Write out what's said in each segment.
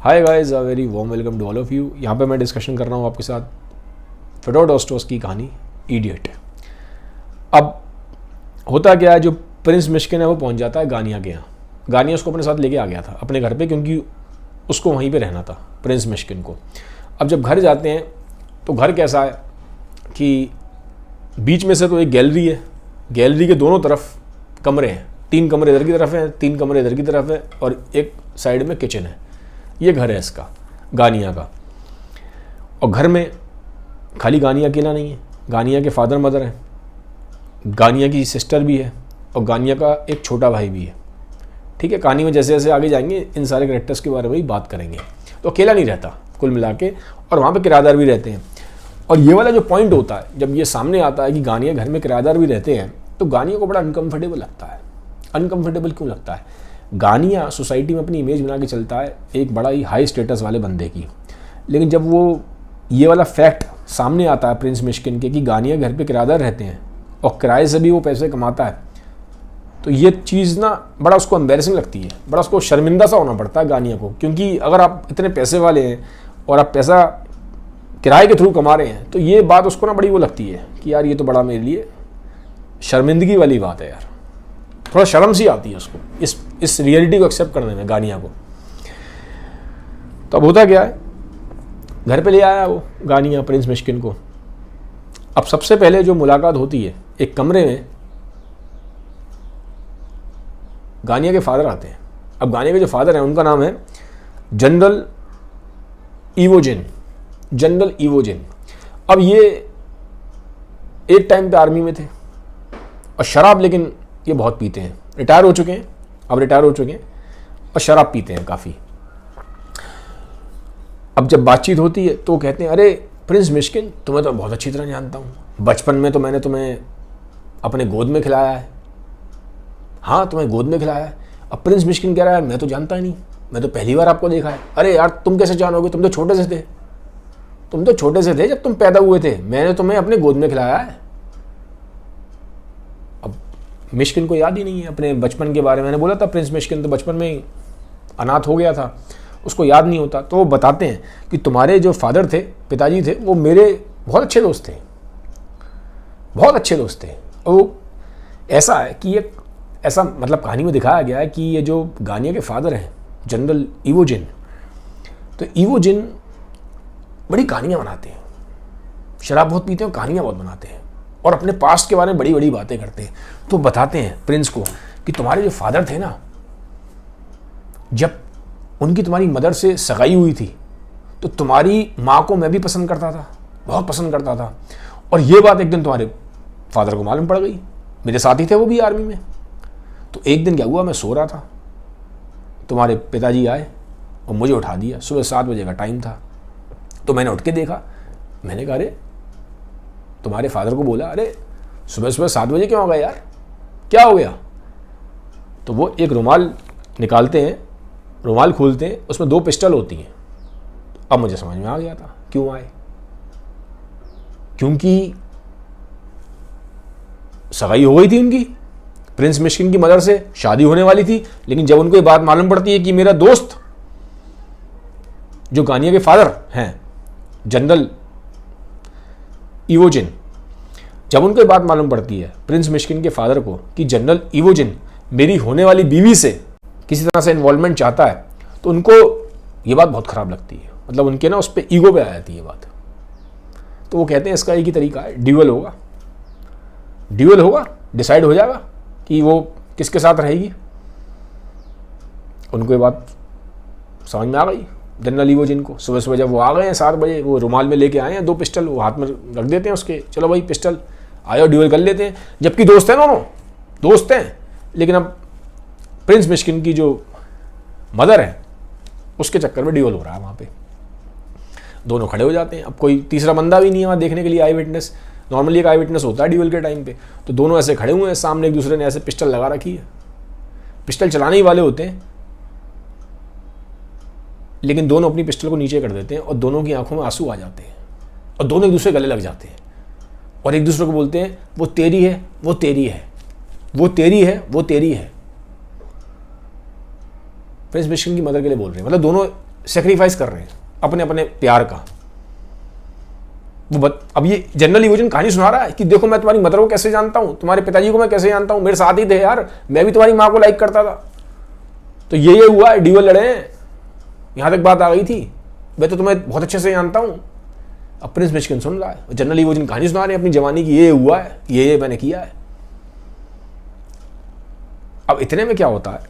Hi guys, a very warm welcome to all of you. यहाँ पे मैं discussion कर रहा हूँ आपके साथ फेडोर डॉस्टोव्स्की की कहानी इडियट। अब होता क्या है, जो प्रिंस मिश्किन है वो पहुँच जाता है गानिया के यहाँ। गानिया उसको अपने साथ लेके आ गया था अपने घर पे, क्योंकि उसको वहीं पे रहना था प्रिंस मिश्किन को। अब जब घर जाते हैं तो घर कैसा है कि बीच में से तो एक गैलरी है, गैलरी के दोनों तरफ कमरे हैं, 3 कमरे इधर की तरफ हैं, 3 कमरे इधर की तरफ है और एक साइड में किचन है। ये घर है इसका, गानिया का। और घर में खाली गानिया अकेला नहीं है, गानिया के फादर मदर हैं, गानिया की सिस्टर भी है और गानिया का एक छोटा भाई भी है। ठीक है, कहानी में जैसे जैसे आगे जाएंगे इन सारे कैरेक्टर्स के बारे में ही बात करेंगे। तो अकेला नहीं रहता कुल मिला के, और वहाँ पे किराएदार भी रहते हैं। और ये वाला जो पॉइंट होता है, जब ये सामने आता है कि गानिया घर में किराएदार भी रहते हैं, तो गानिया को बड़ा अनकंफर्टेबल लगता है। अनकंफर्टेबल क्यों लगता है? गानिया सोसाइटी में अपनी इमेज बना के चलता है एक बड़ा ही हाई स्टेटस वाले बंदे की, लेकिन जब वो ये वाला फैक्ट सामने आता है प्रिंस मिश्किन के कि गानिया घर पे किराएदार रहते हैं और किराए से भी वो पैसे कमाता है, तो ये चीज़ ना बड़ा उसको एम्बैरेसिंग लगती है, बड़ा उसको शर्मिंदा सा होना पड़ता है गानिया को। क्योंकि अगर आप इतने पैसे वाले हैं और आप पैसा किराए के थ्रू कमा रहे हैं, तो ये बात उसको ना बड़ी वो लगती है कि यार ये तो बड़ा मेरे लिए शर्मिंदगी वाली बात है यार। थोड़ा शर्म सी आती है उसको इस रियलिटी को एक्सेप्ट करने में, गानिया को। तो अब होता क्या है, घर पे ले आया वो गानिया प्रिंस मिश्किन को। अब सबसे पहले जो मुलाकात होती है, एक कमरे में गानिया के फादर आते हैं। अब गानिया के जो फादर हैं उनका नाम है जनरल इवोजिन, जनरल इवोजिन। अब ये एक टाइम पे आर्मी में थे और शराब, लेकिन ये बहुत पीते हैं, रिटायर हो चुके हैं, अब रिटायर हो चुके हैं और शराब पीते हैं काफ़ी। अब जब बातचीत होती है तो कहते हैं, अरे प्रिंस मिश्किन, तुम्हें तो बहुत अच्छी तरह जानता हूँ, बचपन में तो मैंने तुम्हें अपने गोद में खिलाया है। हाँ, तुम्हें गोद में खिलाया है। अब प्रिंस मिश्किन कह रहा है, मैं तो जानता ही नहीं, मैं तो पहली बार आपको देखा है। अरे यार, तुम कैसे जानोगे, तुम तो छोटे से थे, तुम तो छोटे से थे जब तुम पैदा हुए थे, मैंने तुम्हें अपने गोद में खिलाया है। अब मिश्किन को याद ही नहीं है अपने बचपन के बारे में। मैंने बोला था प्रिंस मिश्किन तो बचपन में ही अनाथ हो गया था, उसको याद नहीं होता। तो वो बताते हैं कि तुम्हारे जो फादर थे, पिताजी थे, वो मेरे बहुत अच्छे दोस्त थे, बहुत अच्छे दोस्त थे। और वो ऐसा है कि ये ऐसा मतलब कहानी में दिखाया गया है कि ये जो गानिया के फादर हैं जनरल इवोजिन, तो इवोजिन बड़ी कहानियाँ बनाते हैं, शराब बहुत पीते हैं और कहानियाँ बहुत बनाते हैं और अपने पास्ट के बारे में बड़ी बड़ी बातें करते हैं। तो बताते हैं प्रिंस को कि तुम्हारे जो फादर थे ना, जब उनकी तुम्हारी मदर से सगाई हुई थी तो तुम्हारी माँ को मैं भी पसंद करता था, बहुत पसंद करता था। और ये बात एक दिन तुम्हारे फादर को मालूम पड़ गई, मेरे साथ ही थे वो भी आर्मी में। तो एक दिन क्या हुआ, मैं सो रहा था, तुम्हारे पिताजी आए और मुझे उठा दिया। सुबह 7 बजे का टाइम था। तो मैंने उठ के देखा, मैंने कहा, अरे तुम्हारे फादर को बोला, अरे सुबह सुबह 7 बजे क्यों आ गए यार, क्या हो गया? तो वो एक रुमाल निकालते हैं, रुमाल खोलते हैं, उसमें 2 पिस्टल होती हैं। अब मुझे समझ में आ गया था क्यों आए, क्योंकि सगाई हो गई थी उनकी, प्रिंस मिश्किन की मदर से शादी होने वाली थी। लेकिन जब उनको ये बात मालूम पड़ती है कि मेरा दोस्त जो गानिया के फादर हैं जनरल इवोजिन, जब उनको ये बात मालूम पड़ती है प्रिंस मिश्किन के फादर को कि जनरल इवोजिन मेरी होने वाली बीवी से किसी तरह से इन्वॉल्वमेंट चाहता है, तो उनको ये बात बहुत ख़राब लगती है। मतलब उनके ना उस पर ईगो पे आ जाती है ये बात। तो वो कहते हैं इसका एक ही तरीका है, ड्यूअल होगा, ड्यूअल होगा, डिसाइड हो जाएगा कि वो किसके साथ रहेगी। उनको ये बात समझ में आ गई जनरल इवोजिन को। सुबह सुबह जब वो आ गए हैं 7 बजे, वो रुमाल में लेके आए हैं 2 पिस्टल, वो हाथ में रख देते हैं उसके, चलो भाई पिस्टल, आयो ड्यूअल कर लेते हैं। जबकि दोस्त हैं, दोनों दोस्त हैं, लेकिन अब प्रिंस मिश्किन की जो मदर है उसके चक्कर में ड्यूअल हो रहा है वहाँ पे। दोनों खड़े हो जाते हैं। अब कोई तीसरा बंदा भी नहीं है वहाँ देखने के लिए, आई विटनेस। नॉर्मली एक आई विटनेस होता है ड्यूअल के टाइम पे। तो दोनों ऐसे खड़े हुए हैं सामने, एक दूसरे ने ऐसे पिस्टल लगा रखी है, पिस्टल चलाने ही वाले होते हैं, लेकिन दोनों अपनी पिस्टल को नीचे कर देते हैं और दोनों की आंखों में आंसू आ जाते हैं और दोनों एक दूसरे गले लग जाते हैं और एक दूसरे को बोलते हैं, वो तेरी है, वो तेरी है, वो तेरी है, वो तेरी है। प्रिंस मिश्किन की मदर के लिए बोल रहे हैं, मतलब दोनों सेक्रीफाइस कर रहे हैं अपने अपने प्यार का। अब ये जनरल इवोजन कहानी सुना रहा है कि देखो मैं तुम्हारी मदर को कैसे जानता हूं, तुम्हारे पिताजी को मैं कैसे जानता हूं, मेरे साथ ही थे यार, मैं भी तुम्हारी माँ को लाइक करता था। तो ये हुआ है, ड्यूअल लड़े हैं, यहां तक बात आ गई थी, मैं तो तुम्हें बहुत अच्छे से जानता हूं। अब प्रिंस मिशिगन सुन रहा है, जनरल इवोजन कहानी सुना रहे हैं अपनी जवानी की, ये हुआ है, ये मैंने किया है। अब इतने में क्या होता है,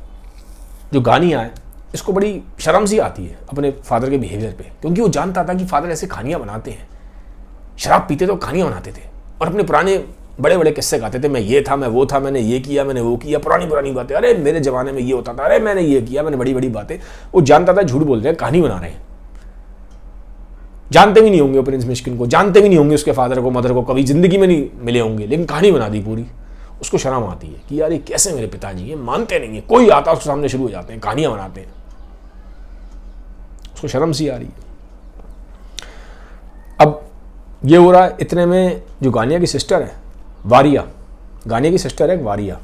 जो गानिया है इसको बड़ी शर्म सी आती है अपने फादर के बिहेवियर पे, क्योंकि वो जानता था कि फादर ऐसे कहानियां बनाते हैं, शराब पीते तो कहानियां बनाते थे और अपने पुराने बड़े बड़े किस्से गाते थे, मैं ये था, मैं वो था, मैंने ये किया, मैंने वो किया, पुरानी पुरानी बातें, अरे मेरे जमाने में ये होता था, अरे मैंने ये किया, मैंने बड़ी बड़ी बातें। वो जानता था झूठ बोल रहे हैं, कहानी बना रहे हैं। जानते भी नहीं होंगे वो प्रिंस मिशिगन को, जानते भी नहीं होंगे उसके फादर को, मदर को, कभी जिंदगी में नहीं मिले होंगे, लेकिन कहानी बना दी पूरी। उसको शर्म आती है कि यार ये कैसे मेरे पिताजी ये मानते नहीं है, कोई आता उसके सामने शुरू हो जाते हैं, कहानियां बनाते हैं, उसको शर्म सी आ रही है। अब ये हो रहा है, इतने में जो गानिया की सिस्टर है वारिया, गानिया की सिस्टर है वारिया,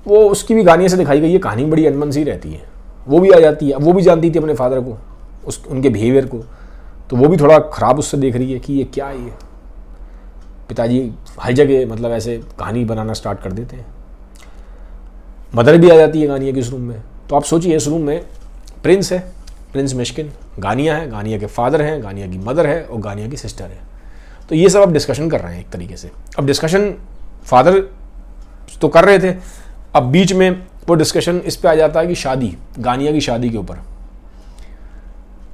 वो उसकी भी गानिया से दिखाई गई है कहानी बड़ी अनमन सी रहती है, वो भी आ जाती है। वो भी जानती थी अपने फादर को, उनके बिहेवियर को, तो वो भी थोड़ा ख़राब उससे देख रही है कि ये क्या है, ये पिताजी हर जगह मतलब ऐसे कहानी बनाना स्टार्ट कर देते हैं। मदर भी आ जाती है गानिया के इस रूम में। तो आप सोचिए, इस रूम में प्रिंस है, प्रिंस मिशिगन, गानिया है, गानिया के फादर हैं, गानिया की मदर है और गानिया की सिस्टर है। तो ये सब अब डिस्कशन कर रहे हैं एक तरीके से। अब डिस्कशन फादर तो कर रहे थे, अब बीच में वो डिस्कशन इस पे आ जाता है कि शादी, गानिया की शादी के ऊपर।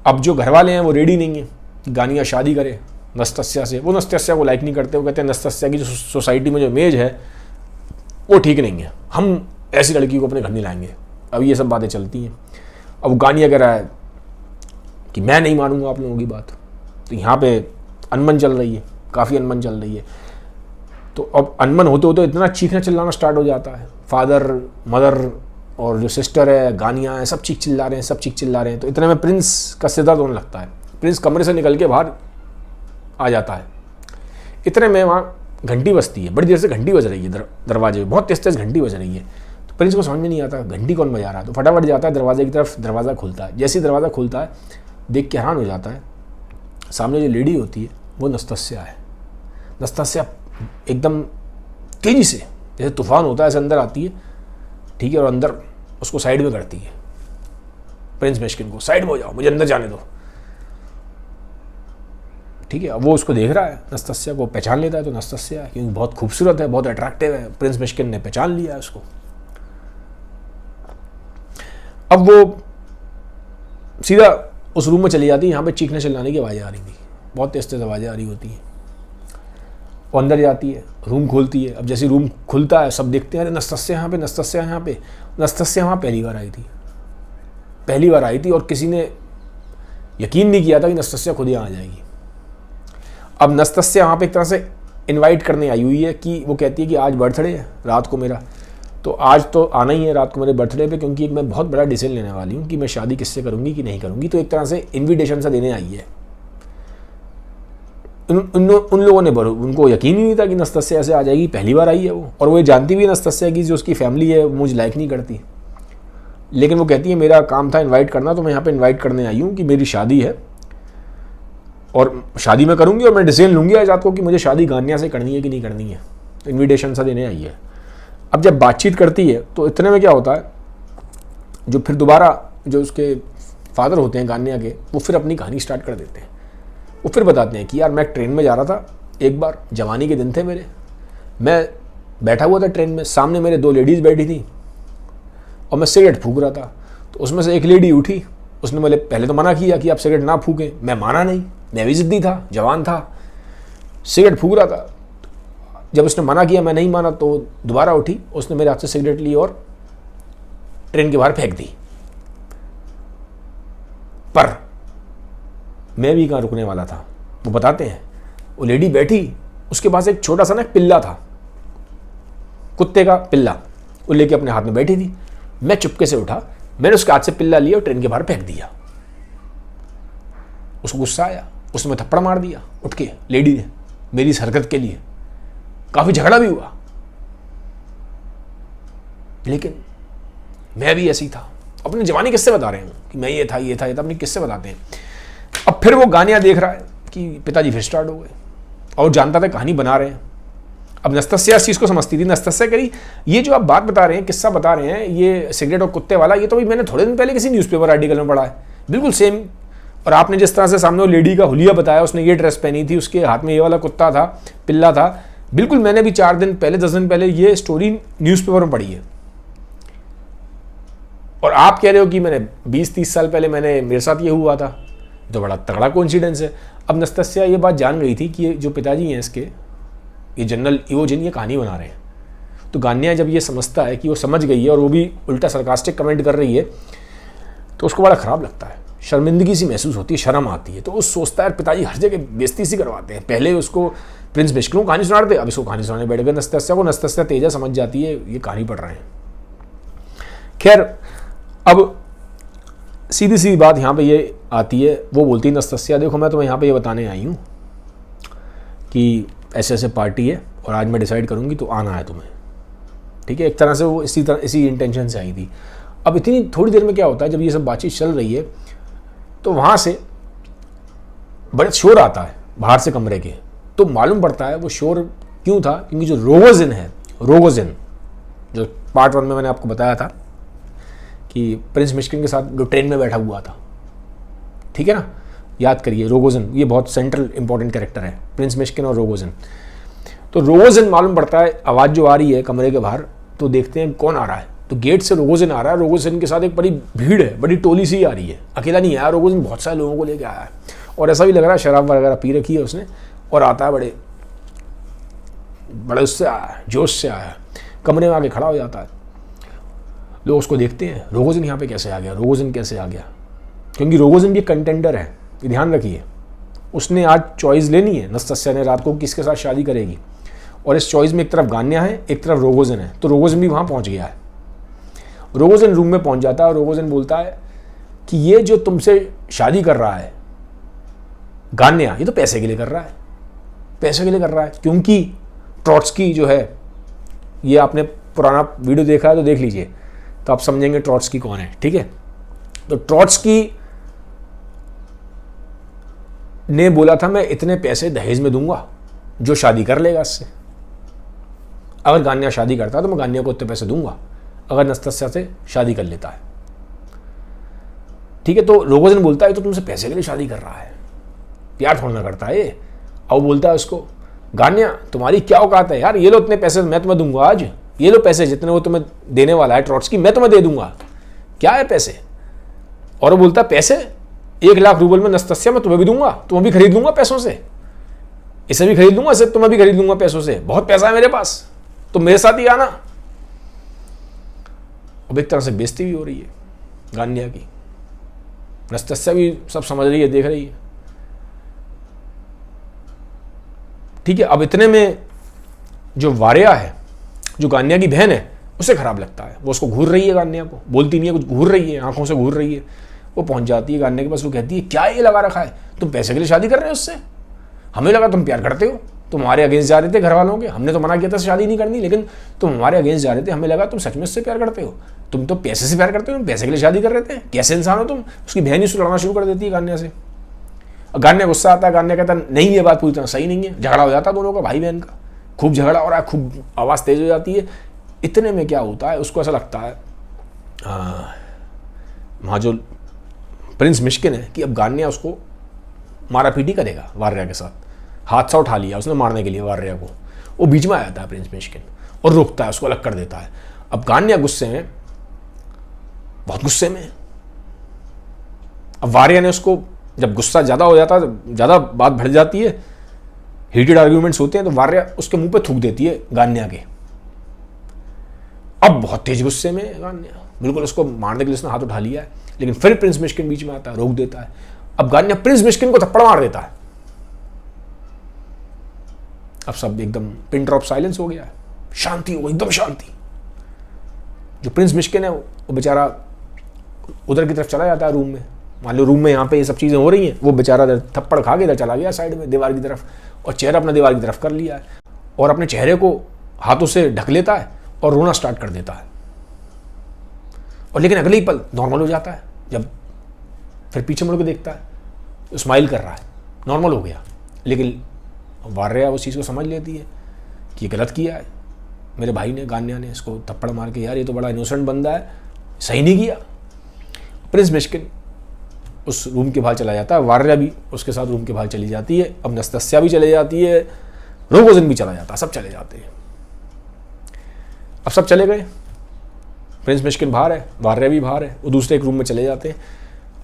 अब जो घर वाले हैं वो रेडी नहीं है कि गानिया शादी करे नस्तस्या से, वो नस्तस्या को लाइक नहीं करते, वो कहते हैं नस्तस्या की जो सोसाइटी में जो इमेज है वो ठीक नहीं है, हम ऐसी लड़की को अपने घर नहीं लाएंगे। अब ये सब बातें चलती हैं। अब गानिया कह रहा है कि मैं नहीं मानूंगा आप लोगों की बात। तो यहाँ पे अनमन चल रही है, काफ़ी अनमन चल रही है। तो अब अनमन होते होते इतना चीखना चिल्लाना स्टार्ट हो जाता है, फादर, मदर और जो सिस्टर है, गानिया है, सब चीख चिल्ला रहे हैं, सब चीख चिल्ला रहे हैं। तो इतने में प्रिंस का सिर दर्द होने लगता है, प्रिंस कमरे से निकल के बाहर आ जाता है। इतने में वहाँ घंटी बजती है, बड़ी देर से घंटी बज रही है, दरवाजे बहुत तेज तेज घंटी बज रही है। तो प्रिंस को समझ में नहीं आता घंटी कौन बजा रहा है, तो फटाफट जाता है दरवाजे की तरफ, दरवाज़ा खुलता है। जैसे ही दरवाज़ा खुलता है देख के हैरान हो जाता है, सामने जो लेडी होती है वो नस्तस्या है। नस्तस्या एकदम तेज़ी से जैसे तूफान होता है ऐसे अंदर आती है, ठीक है, और अंदर उसको साइड में करती है, प्रिंस मिशिगन को, साइड में हो जाओ, मुझे अंदर जाने दो, ठीक है। अब वो उसको देख रहा है, नस्तस्या को पहचान लेता है, तो नस्तस्या है क्योंकि बहुत खूबसूरत है, बहुत अट्रैक्टिव है, प्रिंस मिशिगन ने पहचान लिया है उसको। अब वो सीधा उस रूम में चली जाती है, यहाँ पे चीखने चिल्लाने की आवाज़ें आ रही थी, बहुत तेज तेज आवाज़ें आ रही होती हैं। वो अंदर जाती है, रूम खोलती है। अब जैसे रूम खुलता है सब देखते हैं, अरे नस्तस्या यहाँ पे, नस्तस्या यहाँ पे। नस्तस्या वहाँ पहली बार आई थी, पहली बार आई थी, और किसी ने यकीन नहीं किया था कि नस्तस्या खुद यहाँ आ जाएगी। अब नस्तस्या वहाँ पे एक तरह से इनवाइट करने आई हुई है कि वो कहती है कि आज बर्थडे है रात को मेरा, तो आज तो आना ही है रात को मेरे बर्थडे पे, क्योंकि मैं बहुत बड़ा डिसीजन लेने वाली हूँ कि मैं शादी किससे करूँगी कि नहीं करूँगी। तो एक तरह से इन्विटेशन सा देने आई है। उन लोगों ने उनको यकीन ही नहीं था कि नस्तस्या ऐसे आ जाएगी, पहली बार आई है वो, और वो ये जानती भी है नस्तस्या की जो उसकी फैमिली है मुझे लाइक नहीं करती, लेकिन वो कहती है मेरा काम था इनवाइट करना, तो मैं यहाँ पे इनवाइट करने आई हूँ कि मेरी शादी है और शादी मैं करूँगी और मैं डिसीजन लूँगी आज रात को कि मुझे शादी गानिया से करनी है कि नहीं करनी है। इन्विटेशन सा देने आई है। अब जब बातचीत करती है तो इतने में क्या होता है, जो फिर दोबारा जो उसके फादर होते हैं गानिया के, वो फिर अपनी कहानी स्टार्ट कर देते हैं। वो फिर बताते हैं कि यार मैं ट्रेन में जा रहा था एक बार, जवानी के दिन थे मेरे, मैं बैठा हुआ था ट्रेन में, सामने मेरे दो लेडीज़ बैठी थी और मैं सिगरेट फूंक रहा था। तो उसमें से एक लेडी उठी, उसने मुझे पहले तो मना किया कि आप सिगरेट ना फूकें, मैं माना नहीं, मैं भी ज़िद्दी था, जवान था, सिगरेट फूंक रहा था। जब उसने मना किया, मैं नहीं माना, तो दोबारा उठी, उसने मेरे हाथ से सिगरेट ली और ट्रेन के बाहर फेंक दी। पर मैं भी कहाँ रुकने वाला था। वो बताते हैं वो लेडी बैठी, उसके पास एक छोटा सा ना पिल्ला था, कुत्ते का पिल्ला, वो लेके अपने हाथ में बैठी थी। मैं चुपके से उठा, मैंने उसके हाथ से पिल्ला लिया और ट्रेन के बाहर फेंक दिया। उसको गुस्सा आया, उसने थप्पड़ मार दिया उठ के लेडी ने मेरी इस हरकत के लिए। काफी झगड़ा भी हुआ, लेकिन मैं भी ऐसी था, अपनी जवानी किससे बता रहे हैं कि मैं ये था ये था ये था, अपनी किससे बताते हैं। अब फिर वो गानिया देख रहा है कि पिताजी फिर स्टार्ट हो गए और जानता था कहानी बना रहे हैं। अब नस्तस्या इस चीज़ को समझती थी। नस्तस्या करी ये जो आप बात बता रहे हैं, किस्सा बता रहे हैं, ये सिगरेट और कुत्ते वाला, ये तो भी मैंने थोड़े दिन पहले किसी न्यूज़पेपर आर्टिकल में पढ़ा है, बिल्कुल सेम। और आपने जिस तरह से सामने वो लेडी का हुलिया बताया, उसने ये ड्रेस पहनी थी, उसके हाथ में ये वाला कुत्ता था, पिल्ला था, बिल्कुल मैंने भी 4 दिन पहले 10 दिन पहले ये स्टोरी न्यूज़पेपर में पढ़ी है। और आप कह रहे हो कि मैंने 20-30 साल पहले मेरे साथ ये हुआ था, तो बड़ा तगड़ा कोइंसिडेंस है। अब नस्तस्या ये बात जान गई थी कि ये जो पिताजी हैं इसके, ये जनरल इवोजिन ये कहानी बना रहे हैं। तो गान्या जब ये समझता है कि वो समझ गई है और वो भी उल्टा सरकास्टिक कमेंट कर रही है, तो उसको बड़ा ख़राब लगता है, शर्मिंदगी सी महसूस होती है, शर्म आती है। तो वो सोचता है पिताजी हर जगह बेइज्जती सी करवाते हैं। पहले उसको प्रिंस मिश्किन को कहानी सुना रहे थे, अब इसको कहानी सुनाने बैठ गए नस्तस्या को। नस्तस्या तेजा समझ जाती है ये कहानी पढ़ रहे हैं। खैर, अब सीधी सी बात यहाँ पे ये आती है, वो बोलती है नस्तस्या देखो मैं तुम्हें यहाँ पे ये बताने आई हूँ कि ऐसे ऐसे पार्टी है और आज मैं डिसाइड करूँगी तो आना है तुम्हें, ठीक है। एक तरह से वो इसी इंटेंशन से आई थी। अब इतनी थोड़ी देर में क्या होता है, जब ये सब बातचीत चल रही है तो वहाँ से बड़े शोर आता है बाहर से कमरे के। तो मालूम पड़ता है वो शोर क्यों था, क्योंकि जो रोगोजिन है, रोगोजिन जो पार्ट 1 में मैंने आपको बताया था कि प्रिंस मिश्किन के साथ जो ट्रेन में बैठा हुआ था, ठीक है ना, याद करिए रोगोजिन, ये बहुत सेंट्रल इंपॉर्टेंट कैरेक्टर है, प्रिंस मिश्किन और रोगोजिन। तो रोगोजिन मालूम पड़ता है, आवाज़ जो आ रही है कमरे के बाहर, तो देखते हैं कौन आ रहा है। तो गेट से रोगोजिन आ रहा है, रोगोजिन के साथ एक बड़ी भीड़ है, बड़ी टोली सी आ रही है, अकेला नहीं आया रोगोजिन, बहुत सारे लोगों को लेके आया है। और ऐसा भी लग रहा है शराब वगैरह पी रखी है उसने, और आता है बड़े उससे आया है, जोश से आया है, कमरे में आके खड़ा हो जाता है। लोग उसको देखते हैं, रोगोजिन यहाँ पे कैसे आ गया, रोगोजिन कैसे आ गया, क्योंकि रोगोजिन भी कंटेंडर है, ये ध्यान रखिए। उसने आज चॉइस लेनी है नस्तस्या ने रात को किसके साथ शादी करेगी, और इस चॉइस में एक तरफ गान्या है, एक तरफ रोगोजिन है। तो रोगोजिन भी वहाँ पहुँच गया है। रोगोजिन रूम में पहुँच जाता है और रोगोजिन बोलता है कि ये जो तुमसे शादी कर रहा है गान्या, ये तो पैसे के लिए कर रहा है, पैसे के लिए कर रहा है। क्योंकि ट्रॉट्स्की जो है, ये आपने पुराना वीडियो देखा है तो देख लीजिए, तो आप समझेंगे ट्रॉट्स्की कौन है, ठीक है। तो ट्रॉट्स्की ने बोला था मैं इतने पैसे दहेज में दूंगा जो शादी कर लेगा इससे। अगर गान्या शादी करता है तो मैं गान्या को इतने पैसे दूंगा, अगर नस्तस्या से शादी कर लेता है, ठीक है। तो रोगोजिन बोलता है तो तुमसे पैसे के लिए शादी कर रहा है, प्यार थोड़ा ना करता है ये। और बोलता है उसको, गान्या तुम्हारी क्या औकात है यार, ये लो इतने पैसे मैं तुम्हें दूंगा, आज ये लो पैसे जितने वो तुम्हें देने वाला है ट्रॉट्स्की, मैं तुम्हें दे दूंगा, क्या है पैसे। और वो बोलता है पैसे 1 लाख रूबल में नस्तस्या मैं तुम्हें भी दूंगा, तुम्हें भी खरीद लूंगा पैसों से, इसे भी खरीद लूंगा, इसे तुम्हें भी खरीद लूंगा पैसों से, बहुत पैसा है मेरे पास, तो मेरे साथ ही आना। अब एक तरह से बेइज्जती भी हो रही है गान्या की, नस्तस्या भी सब समझ रही है, देख रही है, ठीक है। अब इतने में जो वारिया है, जो गान्या की बहन है, उसे खराब लगता है, वो उसको घूर रही है, गान्या को बोलती नहीं है, कुछ घूर रही है, आंखों से घूर रही है। वो पहुंच जाती है गान्या के पास, वो कहती है क्या ये लगा रखा है, तुम पैसे के लिए शादी कर रहे हो उससे, हमें लगा तुम प्यार करते हो, तुम हमारे अगेंस्ट जा रहे थे घर वालों के, हमने तो मना किया था शादी नहीं करनी, लेकिन तुम हमारे अगेंस्ट जा रहे थे, हमें लगा तुम सच में उससे प्यार करते हो, तुम तो पैसे से प्यार करते हो, तुम पैसे के लिए शादी कर रहे थे, कैसे इंसान हो तुम। उसकी बहन उससे लड़ना शुरू कर देती है गान्या से। गान्या गुस्सा आता है, गान्या कहता है नहीं ये बात पूरी तरह सही नहीं है, झगड़ा हो जाता है दोनों का, भाई बहन का खूब झगड़ा हो रहा है, खूब आवाज़ तेज हो जाती है। इतने में क्या होता है, उसको ऐसा लगता है वहाँ जो प्रिंस मिश्किन है कि अब गान्या उसको मारा पीटी करेगा वारिया के साथ, हादसा उठा लिया उसने मारने के लिए वारिया को। वो बीच में आ जाता है प्रिंस मिश्किन और रोकता है, उसको अलग कर देता है। अब गान्या गुस्से में, बहुत गुस्से में। अब वारिया ने उसको, जब गुस्सा ज़्यादा हो जाता है, ज़्यादा बात बढ़ जाती है, हीटेड आर्ग्यूमेंट्स होते हैं, तो वारिया उसके मुंह पे थूक देती है गान्या के। अब बहुत तेज गुस्से में गान्या, बिल्कुल उसको मारने के लिए उसने हाथ उठा लिया है, लेकिन फिर प्रिंस मिश्किन बीच में आता है, रोक देता है। अब गान्या प्रिंस मिश्किन को थप्पड़ मार देता है। अब सब एकदम पिन ड्रॉप साइलेंस हो गया है, शांति हो गई, एकदम शांति। जो प्रिंस मिश्किन है वो बेचारा उधर की तरफ चला जाता है रूम में, मान लो रूम में यहाँ पे ये सब चीज़ें हो रही हैं, वो बेचारा थप्पड़ खा के इधर चला गया साइड में दीवार की तरफ, और चेहरा अपना दीवार की तरफ कर लिया है, और अपने चेहरे को हाथों से ढक लेता है और रोना स्टार्ट कर देता है। और लेकिन अगले ही पल नॉर्मल हो जाता है, जब फिर पीछे मुड़ के देखता है तो स्माइल कर रहा है, नॉर्मल हो गया। लेकिन वार्या उस चीज़ को समझ लेती है कि ये गलत किया है मेरे भाई ने, गान्या ने इसको थप्पड़ मार के, यार ये तो बड़ा इनोसेंट बंदा है, सही नहीं किया। प्रिंस मिश्किन उस रूम के बाहर चला जाता है, वार्या भी उसके साथ रूम के बाहर चली जाती है, अब नस्तस्या भी चली जाती है, रोगोजिन भी चला जाता है, सब चले जाते हैं। अब सब चले गए, प्रिंस मिश्किन बाहर है, वार्या भी बाहर है, वो दूसरे एक रूम में चले जाते हैं।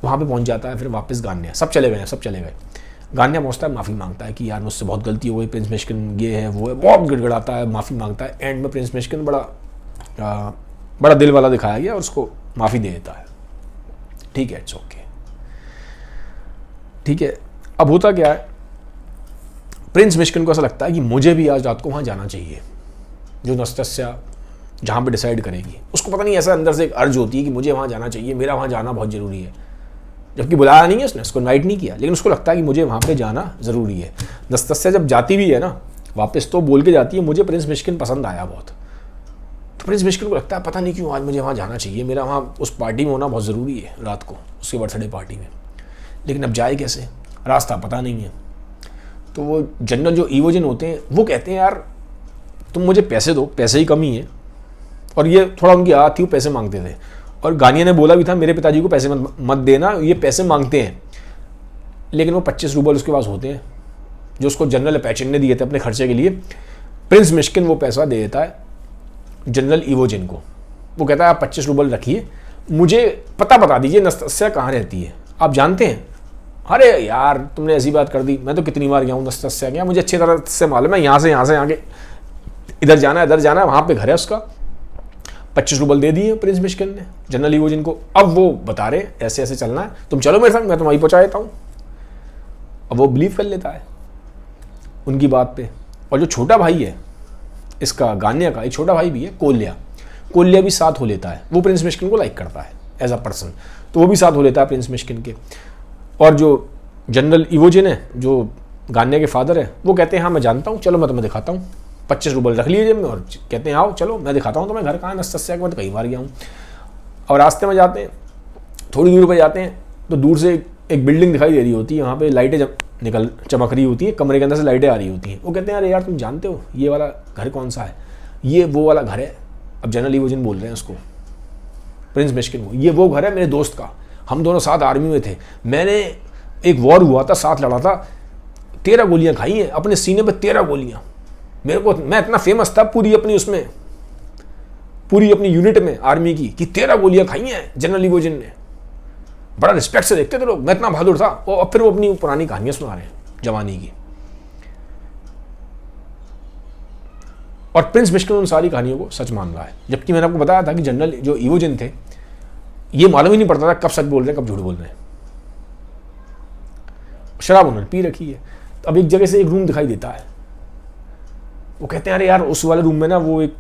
वहाँ पे पहुँच जाता है फिर वापस गान्या, सब चले गए हैं, सब चले गए। गान्या पहुँचता है, माफ़ी मांगता है कि यार मुझसे बहुत गलती हो गई, प्रिंस मिश्किन ये है वो है, बहुत गिड़गिड़ाता है, माफ़ी मांगता है। एंड में प्रिंस मिश्किन बड़ा दिल वाला दिखाया गया और उसको माफ़ी दे देता है। ठीक है, इट्स ओके, ठीक है। अब होता क्या है, प्रिंस मिश्किन को ऐसा लगता है कि मुझे भी आज रात को वहाँ जाना चाहिए, जो नस्तस्या जहाँ पे डिसाइड करेगी। उसको पता नहीं, ऐसा अंदर से एक अर्ज होती है कि मुझे वहाँ जाना चाहिए, मेरा वहाँ जाना बहुत ज़रूरी है, जबकि बुलाया नहीं है उसने, उसको इन्वाइट नहीं किया, लेकिन उसको लगता है कि मुझे वहाँ पे जाना ज़रूरी है। नस्तस्या जब जाती भी है ना वापस, तो बोल के जाती है मुझे प्रिंस मिश्किन पसंद आया बहुत। तो प्रिंस मिश्किन को लगता है पता नहीं क्यों आज मुझे वहाँ जाना चाहिए, मेरा वहाँ उस पार्टी में होना बहुत ज़रूरी है रात को, उसके बर्थडे पार्टी में। लेकिन अब जाए कैसे, रास्ता पता नहीं है। तो वो जनरल जो इवोजिन होते हैं वो कहते हैं यार तुम मुझे पैसे दो, पैसे ही कमी है। और ये थोड़ा उनकी आदत थी, वो पैसे मांगते थे। और गानिया ने बोला भी था मेरे पिताजी को पैसे मत देना, ये पैसे मांगते हैं। लेकिन वो 25 रूबल उसके पास होते हैं जो उसको जनरल पैचिन ने दिए थे अपने खर्चे के लिए। प्रिंस मिश्किन वो पैसा दे देता है जनरल इवोजिन को। वो कहता है आप 25 रूबल रखिए, मुझे पता बता दीजिए नस्तस्या कहाँ रहती है, आप जानते हैं। अरे यार तुमने ऐसी बात कर दी, मैं तो कितनी बार गया हूँ नस्तस्या गया, मुझे अच्छी तरह से मालूम है, यहाँ से आगे इधर जाना है, वहाँ पे घर है उसका। 25 रूबल दे दिए प्रिंस मिश्किन ने जनरल इवोजिन को। अब वो बता रहे ऐसे ऐसे चलना है, तुम चलो मेरे साथ, मैं तुम्हारी पहुँचा देता हूँ। अब वो बिलीव कर लेता है उनकी बात पे। और जो छोटा भाई है इसका, गान्या का एक छोटा भाई भी है, कोल्या भी साथ हो लेता है। वो प्रिंस मिश्किन को लाइक करता है एज अ पर्सन, तो वो भी साथ हो लेता है प्रिंस मिश्किन के। और जो जनरल इवोजिन है, जो गान्या के फादर है, वो कहते हैं हाँ मैं जानता हूँ, चलो मैं तुम्हें दिखाता हूँ। 25 रूबल रख लिए जेब में और कहते हैं आओ चलो मैं दिखाता हूँ तुम्हें घर कहाँ है नस्तस्या के, मैं तो कई बार गया हूँ। और रास्ते में जाते हैं, थोड़ी दूर पर जाते हैं तो दूर से एक बिल्डिंग दिखाई दे रही होती है, वहाँ पे लाइटें चमक रही होती हैं, कमरे के अंदर से लाइटें आ रही होती हैं। वो कहते हैं अरे यार तुम जानते हो ये वाला घर कौन सा है, ये वो वाला घर है। अब जनरल इवोजिन बोल रहे हैं उसको, प्रिंस मिश्किन को, ये वो घर है मेरे दोस्त का, हम दोनों साथ आर्मी में थे, मैंने एक वॉर हुआ था, साथ लड़ा था, 13 गोलियां खाई हैं अपने सीने पे, 13 गोलियां। मेरे को, मैं इतना फेमस था पूरी अपनी यूनिट में आर्मी की कि 13 गोलियां खाई हैं जनरल इवोजिन ने, बड़ा रिस्पेक्ट से देखते थे लोग, मैं इतना बहादुर था। और अब फिर वो अपनी पुरानी कहानियां सुना रहे हैं जवानी की। और प्रिंस मिश्किन उन सारी कहानियों को सच मान रहा है, जबकि मैंने आपको बताया था कि जनरल जो इवोजिन थे ये मालूम ही नहीं पड़ता था कब सच बोल रहे हैं कब झूठ बोल रहे हैं। शराब उन्होंने पी रखी है। तो अब एक जगह से एक रूम दिखाई देता है, वो कहते हैं अरे यार उस वाले रूम में ना वो एक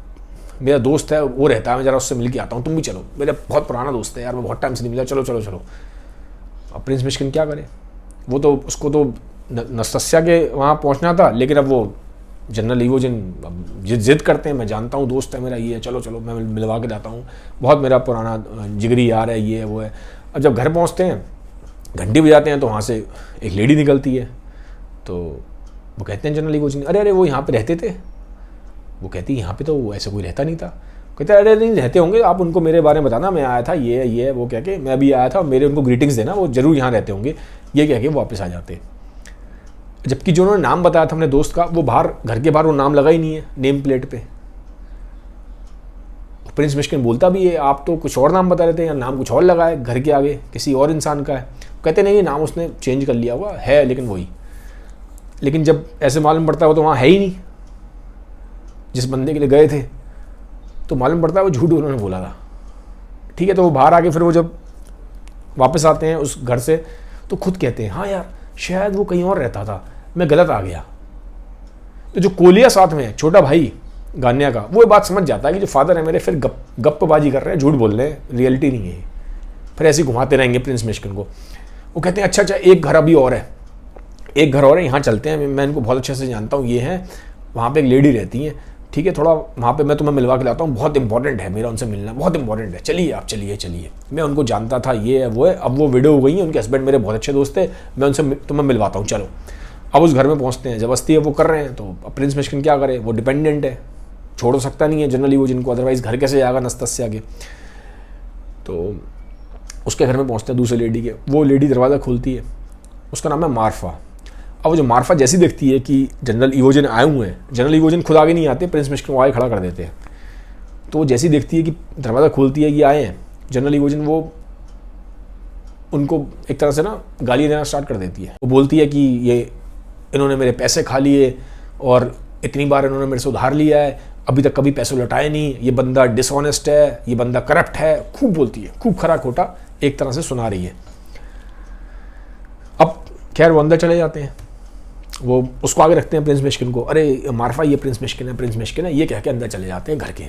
मेरा दोस्त है वो रहता है, मैं जरा उससे मिल के आता हूँ, तुम भी चलो, मेरा बहुत पुराना दोस्त है यार, वो बहुत टाइम से नहीं मिला, चलो चलो चलो। अब प्रिंस मिश्किन क्या करे, वो तो उसको तो नस्तस्या के वहाँ पहुँचना था, लेकिन अब वो जनरल इवोजिन जिद करते हैं, मैं जानता हूँ दोस्त है मेरा, ये है, चलो चलो मैं मिलवा के जाता हूँ, बहुत मेरा पुराना जिगरी यार है, ये है वो है। अब जब घर पहुँचते हैं, घंटी बजाते हैं, तो वहाँ से एक लेडी निकलती है। तो वो कहते हैं जनरल इवोजिन, अरे वो यहाँ पे रहते थे। वो कहती है यहाँ पे तो ऐसे कोई रहता नहीं था। कहते हैं अरे नहीं रहते होंगे, आप उनको मेरे बारे में बताना, मैं आया था, ये है वो कह के, मैं अभी आया था, मेरे उनको ग्रीटिंग्स देना, वो जरूर यहाँ रहते होंगे, ये कह के वो वापस आ जाते। जबकि जो उन्होंने नाम बताया था अपने दोस्त का, वो बाहर घर के बाहर वो नाम लगा ही नहीं है नेम प्लेट पे। प्रिंस मिश्किन बोलता भी है आप तो कुछ और नाम बता रहे थे, या नाम कुछ और लगा है घर के आगे, किसी और इंसान का है। कहते नहीं, नाम उसने चेंज कर लिया हुआ है, लेकिन वही। लेकिन जब ऐसे मालूम पड़ता है वो तो वहाँ है ही नहीं जिस बंदे के लिए गए थे, तो मालूम पड़ता है वो झूठ उन्होंने बोला था। ठीक है, तो वो बाहर आके फिर वो जब वापस आते हैं उस घर से, तो खुद कहते हैं हाँ यार शायद वो कहीं और रहता था, मैं गलत आ गया। तो जो कोलिया साथ में है, छोटा भाई गान्या का, वो ये बात समझ जाता है कि जो फादर है मेरे फिर गप्पबाजी कर रहे हैं, झूठ बोल रहे हैं, रियलिटी नहीं है। फिर ऐसे घुमाते रहेंगे प्रिंस मिश्किन को। वो कहते हैं अच्छा एक घर अभी और है, एक घर और है, यहाँ चलते हैं, मैं इनको बहुत अच्छे से जानता हूँ, ये हैं, वहाँ पे एक लेडी रहती हैं, ठीक है, थोड़ा वहाँ पे मैं तुम्हें मिलवा के लाता हूँ, बहुत इंपॉर्टेंट है, मेरा उनसे मिलना बहुत इंपॉर्टेंट है, चलिए आप चलिए। मैं उनको जानता था, ये है वो है, अब वो विडो हो गई है, उनके हस्बैंड मेरे बहुत अच्छे दोस्त थे, मैं उनसे तुम्हें मिलवाता हूँ, चलो। अब उस घर में पहुँचते हैं, जबरदस्ती है वो कर रहे हैं, तो प्रिंस मिशिगन क्या करे, वो डिपेंडेंट है, छोड़ सकता नहीं है जनरली वो जिनको, अदरवाइज घर कैसे जाएगा नस्तस्या के। तो उसके घर में पहुँचते हैं दूसरी लेडी के, वो लेडी दरवाज़ा खोलती है, उसका नाम है मार्फा। अब वो जो मार्फा जैसी देखती है कि जनरल इवोजन आए हुए हैं, जनरल इवोजन खुद आगे नहीं आते, प्रिंस मिशिगन को आगे खड़ा कर देते हैं, तो वो जैसी देखती है कि दरवाज़ा खोलती है, ये आए हैं जनरल इवोजन, वो उनको एक तरह से ना गाली देना स्टार्ट कर देती है। वो बोलती है कि ये इन्होंने मेरे पैसे खा लिए और इतनी बार इन्होंने मेरे से उधार लिया है, अभी तक कभी पैसे लौटाए नहीं, ये बंदा डिसऑनेस्ट है, ये बंदा करप्ट है, खूब बोलती है, खूब खरा खोटा एक तरह से सुना रही है। अब खैर वो अंदर चले जाते हैं, वो उसको आगे रखते हैं प्रिंस मिशिगन को, अरे मार्फा ये प्रिंस मिशिगन है, ये कह के अंदर चले जाते हैं घर के।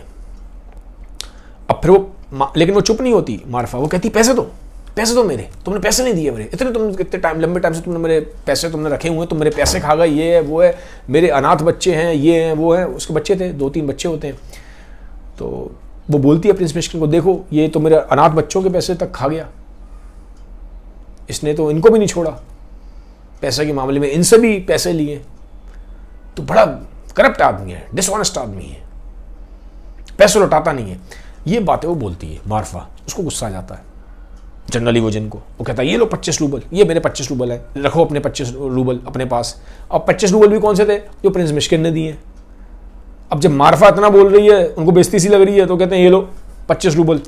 अब फिर वो लेकिन वो चुप नहीं होती मार्फा, वो कहती पैसे दो मेरे, तुमने पैसे नहीं दिए मेरे, इतने लंबे टाइम से तुमने मेरे पैसे तुमने रखे हुए हैं, तुम मेरे पैसे खा गए, ये है वो है, मेरे अनाथ बच्चे हैं, ये हैं वो है, उसके बच्चे थे 2-3 बच्चे होते हैं। तो वो बोलती है प्रिंस मिशिगन को, देखो ये तो मेरे अनाथ बच्चों के पैसे तक खा गया, इसने तो इनको भी नहीं छोड़ा, पैसे के मामले में इनसे भी पैसे लिए, तो बड़ा करप्ट आदमी है, डिसऑनेस्ट आदमी है, पैसे लौटाता नहीं है। ये बातें वो बोलती है मार्फा, उसको गुस्सा आ जाता है जनरल इवोजन को, वो कहता है ये लो 25 रूबल, ये मेरे 25 रूबल है, रखो अपने 25 रूबल अपने पास। अब 25 रूबल भी कौन से थे, जो प्रिंस मिशिगन ने दिए। अब जब मार्फा इतना बोल रही है, उनको बेइज्जती सी लग रही है, तो कहते हैं ये लो 25 रूबल।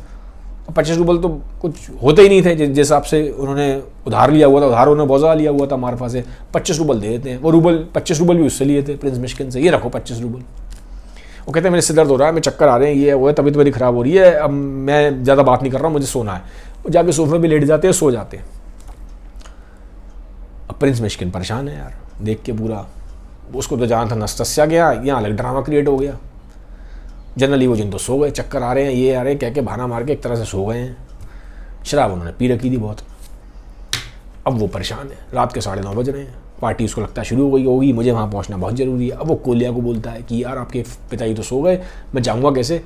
25 रूबल तो कुछ होते ही नहीं थे, जिस हिसाब से उन्होंने उधार लिया हुआ था, उधार उन्होंने बहुत ज़्यादा लिया हुआ था मार्फा से, 25 रूबल दे देते हैं। वो रूबल 25 रूबल भी उससे लिए थे प्रिंस मिशिगन से, ये रखो 25 रूबल। वो कहते हैं मेरे सिर दर्द हो रहा है, मैं चक्कर आ रहे हैं, ये वो है, तबीयत मेरी खराब हो रही है, अब मैं ज़्यादा बात नहीं कर रहा हूँ, मुझे सोना है। वो जाके सोफे पे लेट जाते हैं, सो जाते हैं। अब प्रिंस मिशिगन परेशान है यार देख के पूरा, उसको तो जाना था नस्तस्या गया, यहाँ अलग ड्रामा क्रिएट हो गया। जनरली वो जिन तो सो गए, चक्कर आ रहे हैं, ये आ रहे हैं, कह के बहाना मार के एक तरह से सो गए हैं, शराब उन्होंने पी रखी थी बहुत। अब वो परेशान है, रात के 9:30 बज रहे हैं, पार्टी उसको लगता है शुरू हो गई होगी, मुझे वहाँ पहुँचना बहुत ज़रूरी है। अब वो कोलिया को बोलता है कि यार आपके पिताजी तो सो गए, मैं जाऊँगा कैसे।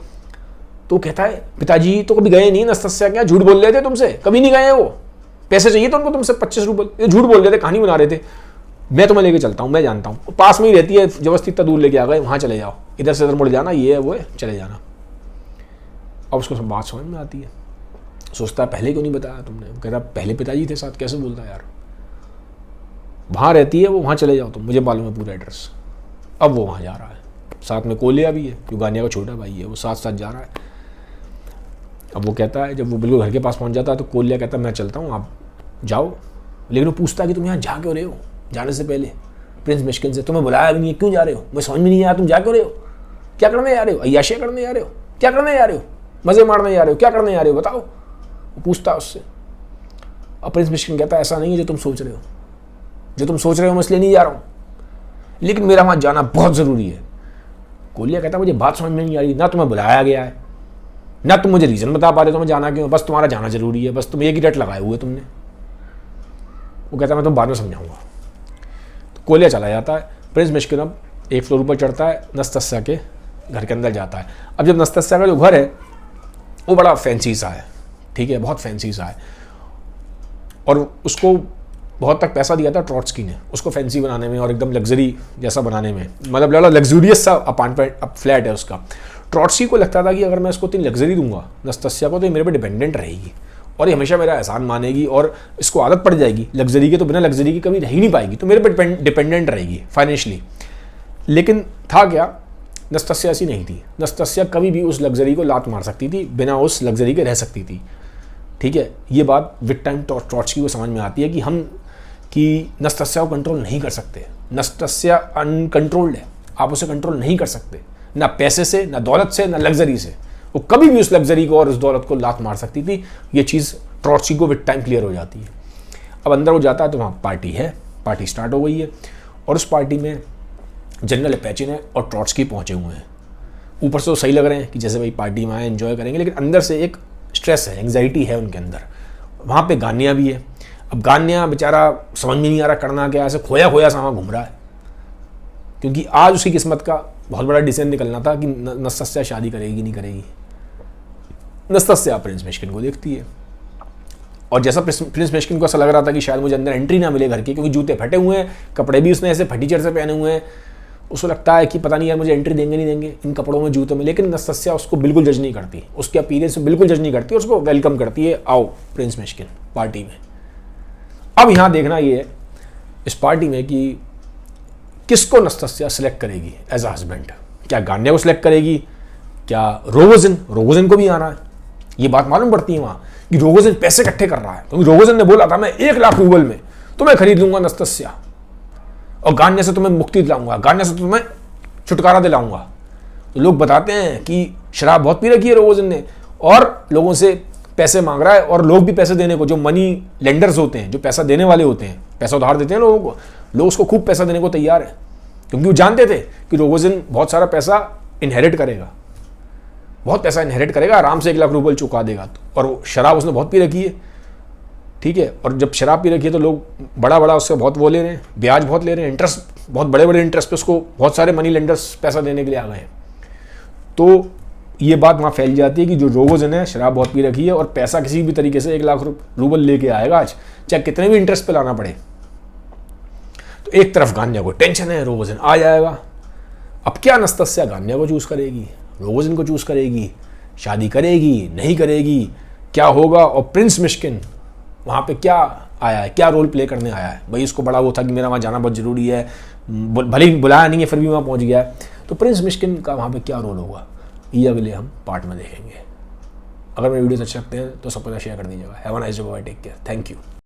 तो कहता है पिताजी तो कभी गए नहीं नस्तस्या के यहाँ, झूठ बोल रहे थे तुमसे, कभी नहीं गए हैं वो, पैसे चाहिए तो उनको तुमसे 25 रूबल, ये झूठ बोल रहे थे, कहानी बना रहे थे, मैं तुम्हें लेके चलता हूँ, मैं जानता हूँ, पास में ही रहती है, जबरदस्ती इतना दूर लेके आ गए, वहाँ चले जाओ, इधर से इधर मुड़ जाना, ये है वो है, चले जाना। अब उसको सब बात समझ में आती है, सोचता है पहले क्यों नहीं बताया तुमने। कहता पहले पिताजी थे साथ, कैसे बोलता है यार, वहाँ रहती है वो, वहाँ चले जाओ तुम, मुझे मालूम है पूरा एड्रेस। अब वो वहाँ जा रहा है, साथ में कोलिया भी है, युगानिया का छोटा भाई है, वो साथ साथ जा रहा है। अब वो कहता है, जब वो बिल्कुल घर के पास पहुँच जाता है तो कोलिया कहता है मैं चलता हूँ, आप जाओ। लेकिन वो पूछता है कि तुम यहाँ जा क्यों रहे हो, जाने से पहले प्रिंस मिशिगन से, तुम्हें बुलाया भी नहीं, क्यों जा रहे हो, मुझे समझ में नहीं आया, तुम जा क्यों रहे हो, क्या करने जा रहे हो, अय्याशियाँ करने जा रहे हो, क्या करने जा रहे हो, मज़े मारने जा रहे हो, क्या करने जा रहे हो बताओ, वो पूछता है उससे। अब प्रिंस मिशिगन कहता है ऐसा नहीं है जो तुम सोच रहे हो, जो तुम सोच रहे हो मैं इसलिए नहीं जा रहा हूँ, लेकिन मेरा वहाँ जाना बहुत ज़रूरी है। कोलिया कहता मुझे बात समझ में नहीं आ रही, ना तुम्हें बुलाया गया है, ना तुम मुझे रीज़न बता पा रहे हो तुम्हें जाना क्यों, बस तुम्हारा जाना ज़रूरी है, बस तुम एक ही रट लगाए हुए तुमने। वो कहता है मैं तुम बाद में समझाऊंगा। तो कोलिया चला जाता है, प्रिंस मिशिगन अब एक फ्लोर ऊपर चढ़ता है, नस्तस्या के घर के अंदर जाता है। अब जब नस्तस्या का जो घर है वो बड़ा फैंसी सा है, ठीक है, बहुत फैंसी सा है, और उसको बहुत तक पैसा दिया था ट्रॉट्स्की ने उसको फैंसी बनाने में और एकदम लग्जरी जैसा बनाने में, मतलब बड़ा लग्जूरियस सा अपार्टमेंट फ्लैट है उसका। ट्रॉट्स्की को लगता था कि अगर मैं इसको इतनी लग्जरी दूंगा नस्तस्या को तो ये मेरे पे डिपेंडेंट रहेगी और ये हमेशा मेरा एहसान मानेगी और इसको आदत पड़ जाएगी लग्जरी की, तो बिना लग्जरी की कभी रह ही नहीं पाएगी, तो मेरे पे डिपेंडेंट रहेगी फाइनेंशियली। लेकिन था क्या, नस्तस्या ऐसी नहीं थी, नस्तस्या कभी भी उस लग्जरी को लात मार सकती थी, बिना उस लग्जरी के रह सकती थी, ठीक है। ये बात विद टाइम ट्रॉट्स्की को समझ में आती है कि नस्तस्या को कंट्रोल नहीं कर सकते, नस्तस्या अनकंट्रोल्ड है, आप उसे कंट्रोल नहीं कर सकते, ना पैसे से, ना दौलत से, ना लग्जरी से, वो कभी भी उस लग्जरी को और उस दौलत को लात मार सकती थी। ये चीज़ ट्रॉट्स्की को विद टाइम क्लियर हो जाती है। अब अंदर वो जाता है तो वहाँ पार्टी है, पार्टी स्टार्ट हो गई है और उस पार्टी में जनरल एपेचिन और ट्रॉट्स्की पहुँचे हुए हैं। ऊपर से तो सही लग रहे हैं कि जैसे भाई पार्टी में आए एंजॉय करेंगे, लेकिन अंदर से एक स्ट्रेस है, एंग्जाइटी है उनके अंदर। वहाँ पे गानिया भी है। अब गानिया बेचारा समझ में नहीं आ रहा करना क्या, ऐसे खोया खोया सा वहाँ घूम रहा है, क्योंकि आज उसकी किस्मत का बहुत बड़ा डिसीजन निकलना था कि नस्तस्या शादी करेगी नहीं करेगी। नस्तस्या प्रिंस मिश्किन को देखती है और जैसा प्रिंस मिश्किन को ऐसा लग रहा था कि शायद मुझे अंदर एंट्री ना मिले घर की, क्योंकि जूते फटे हुए हैं, कपड़े भी उसने ऐसे फटीचर से पहने हुए हैं, उसको लगता है कि पता नहीं यार मुझे एंट्री देंगे नहीं देंगे इन कपड़ों में जूतों में। लेकिन नस्तस्या उसको बिल्कुल जज नहीं करती, उसके अपीयरेंस में बिल्कुल जज नहीं करती, उसको वेलकम करती है, आओ प्रिंस मिश्किन पार्टी में। अब यहाँ देखना ये है इस पार्टी में कि किसको नस्तस्या सिलेक्ट करेगी एज अ हस्बैंड। क्या गान्या को सिलेक्ट करेगी, क्या रोगोजिन को भी आना है। ये बात मालूम पड़ती है वहाँ कि रोगोजिन पैसे इकट्ठे कर रहा है, क्योंकि रोगोजिन ने बोला था मैं 1 लाख रूबल में तुम्हें खरीद लूंगा नस्तस्या और गान्या से तुम्हें मुक्ति दिलाऊंगा, गान्या से तुम्हें छुटकारा दिलाऊंगा। तो लोग बताते हैं कि शराब बहुत पी रखी है रोगोजिन ने और लोगों से पैसे मांग रहा है, और लोग भी पैसे देने को, जो मनी लेंडर्स होते हैं, जो पैसा देने वाले होते हैं, पैसा उधार देते हैं लोगों को, लोग उसको खूब पैसा देने को तैयार है, क्योंकि वो जानते थे कि रोगोजिन बहुत सारा पैसा इनहेरिट करेगा, बहुत पैसा इनहेरिट करेगा, आराम से 1 लाख रूबल चुका देगा। और शराब उसने बहुत पी रखी है, ठीक है, और जब शराब पी रखी है तो लोग बड़ा उससे बहुत वो ले रहे हैं, ब्याज बहुत ले रहे हैं, इंटरेस्ट बहुत बड़े इंटरेस्ट पे उसको बहुत सारे मनी लेंडर्स पैसा देने के लिए आ गए हैं। तो ये बात वहाँ फैल जाती है कि जो रोगोजिन है शराब बहुत पी रखी है और पैसा किसी भी तरीके से 1 लाख रूबल लेके आएगा आज, चाहे कितने भी इंटरेस्ट पे लाना पड़े। तो एक तरफ गान्या को टेंशन है रोगोजिन आ जाएगा। अब क्या नस्तस्या गान्या को चूज करेगी, रोगोजिन को चूज करेगी, शादी करेगी नहीं करेगी, क्या होगा। और प्रिंस मिश्किन वहाँ पे क्या आया है, क्या रोल प्ले करने आया है। भाई इसको बड़ा वो था कि मेरा वहाँ जाना बहुत जरूरी है, भले ही बुलाया नहीं है फिर भी वहाँ पहुँच गया है। तो प्रिंस मिश्किन का वहाँ पे क्या रोल होगा, ये अगले हम पार्ट में देखेंगे। अगर मेरे वीडियोस अच्छे लगते हैं तो सबको शेयर कर दीजिएगा। Have a nice day, bye, take care, thank you.